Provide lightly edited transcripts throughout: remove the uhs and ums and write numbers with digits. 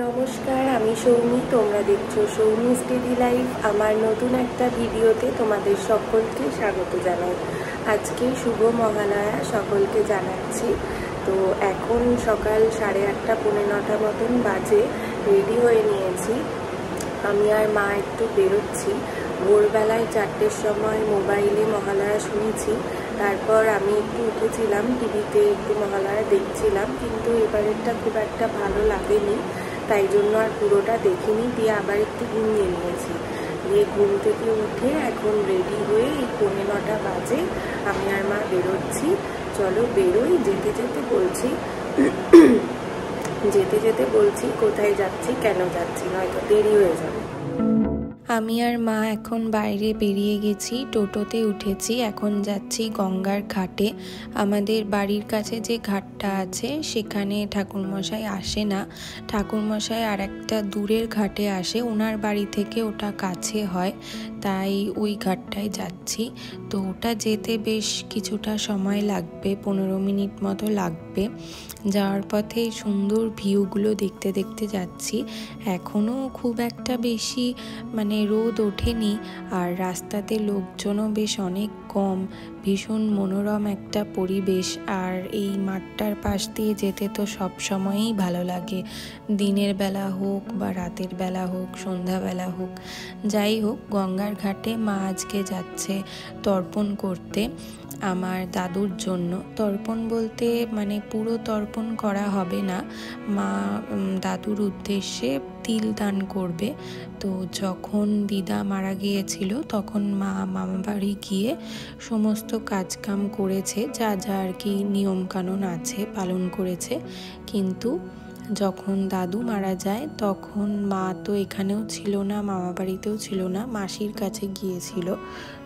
নমস্কার, আমি সৌমি। তোমরা দেখছো সৌমিস ডেইলি লাইফ। আমার নতুন একটা ভিডিওতে তোমাদের সকলকে স্বাগত জানাই। আজকে শুভ মহালয়া সকলকে জানাচ্ছি। তো এখন সকাল 8:30 পৌনে 9টা মতন বাজে। রেডি হয়ে নিয়েছি। আমি আর মা একটু বেরোচ্ছি। ভোরবেলায় 4টের সময় মোবাইলে মহালয়া শুনেছি। তারপর আমি একটু উঠেছিলাম, টিভিতে একটু মহালয়া দেখছিলাম, কিন্তু এবারেরটা খুব একটা ভালো লাগেনি, তাই জন্য আর পুরোটা দেখিনি। দিয়ে আবার একটু ঘুমিয়ে নিয়েছি। দিয়ে ঘুম থেকে উঠে এখন রেডি হয়ে এই পৌনে 9টা বাজে আমি আর মা বেরোচ্ছি। চলো বেরোই। যেতে যেতে বলছি কোথায় যাচ্ছি, কেন যাচ্ছি, নয়তো দেরি হয়ে যাবে। আমি আর মা এখন বাইরে বেরিয়ে গেছি, টোটোতে উঠেছি। এখন যাচ্ছি গঙ্গার ঘাটে। আমাদের বাড়ির কাছে যে ঘাটটা আছে সেখানে ঠাকুরমশাই আসে না। ঠাকুরমশাই আর একটা দূরের ঘাটে আসে, ওনার বাড়ি থেকে ওটা কাছে হয়, তাই ওই ঘাটটায় যাচ্ছি। তো ওটা যেতে বেশ কিছুটা সময় লাগবে, 15 মিনিট মতো লাগবে। যাওয়ার পথে সুন্দর ভিউগুলো দেখতে দেখতে যাচ্ছি। এখনও খুব একটা বেশি রোদ ওঠেনি, আর রাস্তাতে লোকজনও বেশ অনেক কম। ভীষণ মনোরম একটা পরিবেশ। আর এই মাঠটার পাশ দিয়ে যেতে তো সব সময়ই ভালো লাগে, দিনের বেলা হোক বা রাতের বেলা হোক, সন্ধ্যাবেলা হোক। যাই হোক, গঙ্গার ঘাটে মা আজকে যাচ্ছে তর্পণ করতে আমার দাদুর জন্য। তর্পণ বলতে পুরো তর্পণ করা হবে না, মা দাদুর উদ্দেশ্যে তিল দান করবে। তো যখন দিদা মারা গিয়েছিল তখন মা মামা বাড়ি গিয়ে সমস্ত কাজকাম করেছে, যা যা আর কি নিয়মকানুন আছে পালন করেছে। কিন্তু যখন দাদু মারা যায় তখন মা তো এখানেও ছিল না, মামা বাড়িতেও ছিল না, মাসির কাছে গিয়েছিল।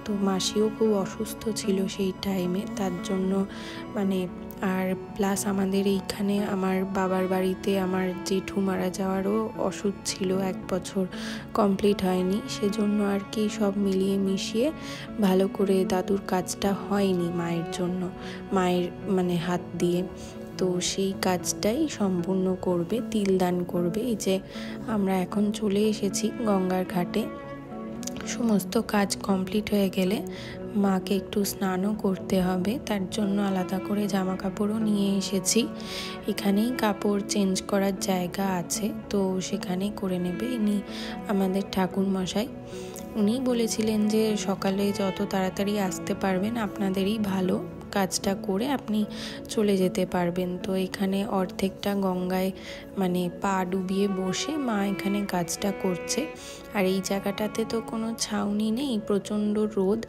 তো মাসিও খুব অসুস্থ ছিল সেই টাইমে, তার জন্য আর প্লাস আমাদের এইখানে আমার বাবার বাড়িতে আমার জেঠু মারা যাওয়ারও ওষুধ ছিল, 1 বছর কমপ্লিট হয়নি, সেজন্য আর কি সব মিলিয়ে মিশিয়ে ভালো করে দাদুর কাজটা হয়নি মায়ের জন্য, মায়ের হাত দিয়ে। তো সেই কাজটাই সম্পূর্ণ করবে, তিল দান করবে। এই যে আমরা এখন চলে এসেছি গঙ্গার ঘাটে। সমস্ত কাজ কমপ্লিট হয়ে গেলে মাকে একটু স্নানও করতে হবে, তার জন্য আলাদা করে জামা কাপড়ও নিয়ে এসেছি। এখানেই কাপড় চেঞ্জ করার জায়গা আছে, তো সেখানেই করে নেবে ইনি আমাদের ঠাকুরমশাই। উনি বলেছিলেন যে সকালে যত তাড়াতাড়ি আসতে পারবেন আপনাদেরই ভালো, কাজটা করে আপনি চলে যেতে পারবেন। তো এখানে অর্ধেকটা গঙ্গায় পা ডুবিয়ে বসে মা এখানে কাজটা করছে। আর এই জায়গাটাতে তো কোনো ছাউনি নেই, প্রচণ্ড রোদ।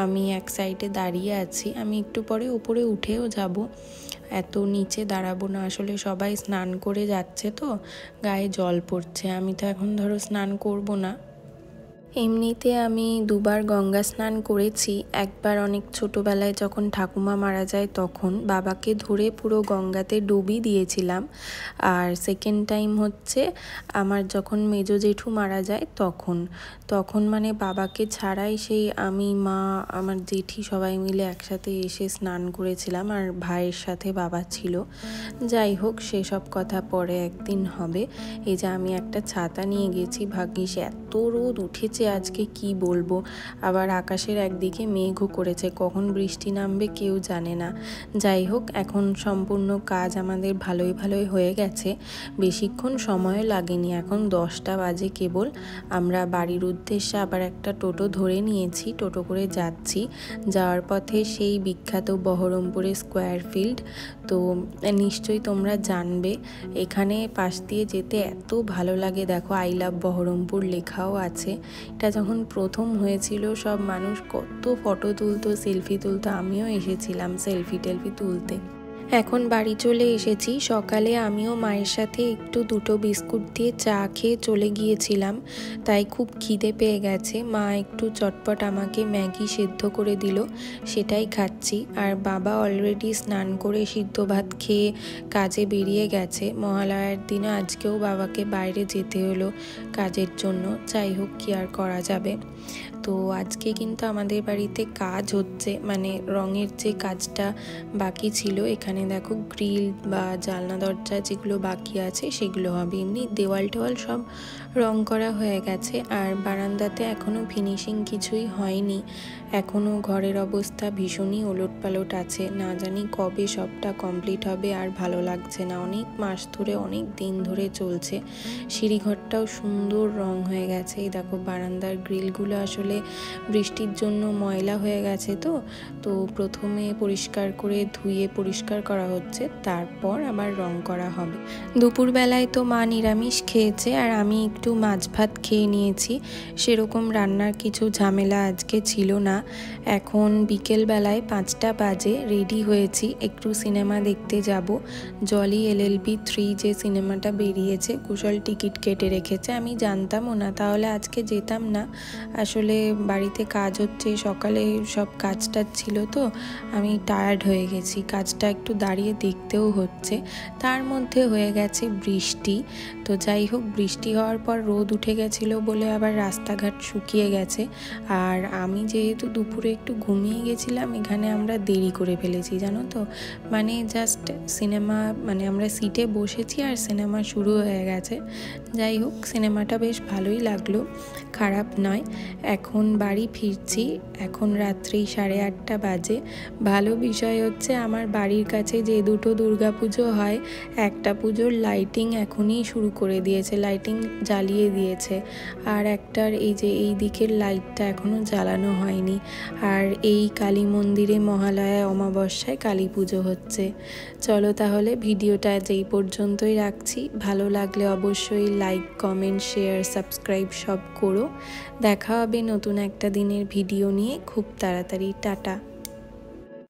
আমি এক সাইডে দাঁড়িয়ে আছি, আমি একটু পরে উপরে উঠেও যাব, এত নিচে দাঁড়াবো না। আসলে সবাই স্নান করে যাচ্ছে তো গায়ে জল পড়ছে, আমি তো এখন স্নান করব না। এমনিতে আমি 2বার গঙ্গা স্নান করেছি। একবার অনেক ছোটোবেলায় যখন ঠাকুমা মারা যায় তখন বাবাকে ধরে পুরো গঙ্গাতে ডুবি দিয়েছিলাম। আর সেকেন্ড টাইম হচ্ছে আমার যখন মেজো জেঠু মারা যায় তখন বাবাকে ছাড়াই সেই আমি, মা, আমার জেঠি সবাই মিলে একসাথে এসে স্নান করেছিলাম, আর ভাইয়ের সাথে বাবা ছিল। যাই হোক, সেসব কথা পরে একদিন হবে। এই যে আমি একটা ছাতা নিয়ে গেছি, ভাগ্যিস এত রোদ উঠেছে আজকে কি বলবো। আবার আকাশের একদিকে মেঘও করেছে, কখন বৃষ্টি নামবে কেউ জানে না। যাই হোক, এখন সম্পূর্ণ কাজ আমাদের ভালোই হয়ে গেছে, বেশিক্ষণ সময়ও লাগেনি। এখন 10টা বাজে কেবল। আমরা বাড়ির উদ্দেশ্যে আবার একটা টোটো ধরে নিয়েছি, টোটো করে যাচ্ছি। যাওয়ার পথে সেই বিখ্যাত বহরমপুরের স্কোয়ার ফিল্ড, তো নিশ্চয়ই তোমরা জানবে। এখানে পাশ দিয়ে যেতে এত ভালো লাগে, দেখো আই লাভ বহরমপুর লেখাও আছে। এটা যখন প্রথম হয়েছিল সব মানুষ কত ফটো তুলতো, সেলফি তুলতো, আমিও এসেছিলাম সেলফি তুলতে। এখন বাড়ি চলে এসেছি। সকালে আমিও মায়ের সাথে একটু 2টো বিস্কুট দিয়ে চা খেয়ে চলে গিয়েছিলাম, তাই খুব খিদে পেয়ে গেছে। মা একটু চটপট আমাকে ম্যাগি সেদ্ধ করে দিল, সেটাই খাচ্ছি। আর বাবা অলরেডি স্নান করে সিদ্ধ ভাত খেয়ে কাজে বেরিয়ে গেছে। মহালয়ার দিনে আজকেও বাবাকে বাইরে যেতে হলো কাজের জন্য, যাই হোক কি আর করা যাবে। তো আজকে কিন্তু আমাদের বাড়িতে কাজ হচ্ছে, মানে রঙের যে কাজটা বাকি ছিল, এখানে দেখো গ্রিল বা জানলা দরজা যেগুলো বাকি আছে সেগুলো হবে। এমনি দেওয়াল টেওয়াল সব রং করা হয়ে গেছে, আর বারান্দাতে এখনও ফিনিশিং কিছুই হয়নি। এখনও ঘরের অবস্থা ভীষণই ওলটপালট আছে, না জানি কবে সবটা কমপ্লিট হবে। আর ভালো লাগছে না, অনেক মাস ধরে অনেক দিন ধরে চলছে। সিঁড়িঘরটাও সুন্দর রং হয়ে গেছে। এই দেখো বারান্দার গ্রিলগুলো আসলে বৃষ্টির জন্য ময়লা হয়ে গেছে, তো প্রথমে পরিষ্কার করে ধুয়ে পরিষ্কার করা হচ্ছে, তারপর আবার রং করা হবে। দুপুরবেলায় তো মা নিরামিষ খেয়েছে আর আমি একটু মাছ ভাত খেয়ে নিয়েছি। সেরকম রান্নার কিছু ঝামেলা আজকে ছিল না। এখন বিকেলবেলায় 5টা বাজে, রেডি হয়েছি, একটু সিনেমা দেখতে যাব। জলি LLB 3 যে সিনেমাটা বেরিয়েছে, কুশল টিকিট কেটে রেখেছে। আমি জানতামও না, তাহলে আজকে যেতাম না। আসলে বাড়িতে কাজ হচ্ছে, সকালে সব কাজটা ছিল, তো আমি টায়ার্ড হয়ে গেছি। কাজটা একটু দাঁড়িয়ে দেখতেও হচ্ছে, তার মধ্যে হয়ে গেছে বৃষ্টি। তো যাই হোক, বৃষ্টি হওয়ার পর রোদ উঠে গেছিলো বলে আবার রাস্তাঘাট শুকিয়ে গেছে। আর আমি যেহেতু দুপুরে একটু ঘুমিয়ে গেছিলাম, এখানে আমরা দেরি করে ফেলেছি জানো তো। মানে জাস্ট সিনেমা, মানে আমরা সিটে বসেছি আর সিনেমা শুরু হয়ে গেছে। যাই হোক, সিনেমাটা বেশ ভালোই লাগলো, খারাপ নয়। এখন বাড়ি ফিরছি, এখন রাত্রি 8:30 বাজে। ভালো বিষয় হচ্ছে আমার বাড়ির কাছে যে দুটো দুর্গাপুজো হয়, একটা পুজোর লাইটিং এখনই শুরু করে দিয়েছে, লাইটিং জ্বালিয়ে দিয়েছে। আর একটার এই যে এই দিকের লাইটটা এখনও জ্বালানো হয়নি। আর এই কালী মন্দিরে মহালয়া অমাবস্যায় কালী পুজো হচ্ছে। চলো তাহলে ভিডিওটা যেই পর্যন্তই রাখছি। ভালো লাগলে অবশ্যই লাইক, কমেন্ট, শেয়ার, সাবস্ক্রাইব সব করো। দেখা হবে নতুন একটা দিনের ভিডিও নিয়ে খুব তাড়াতাড়ি। টাটা।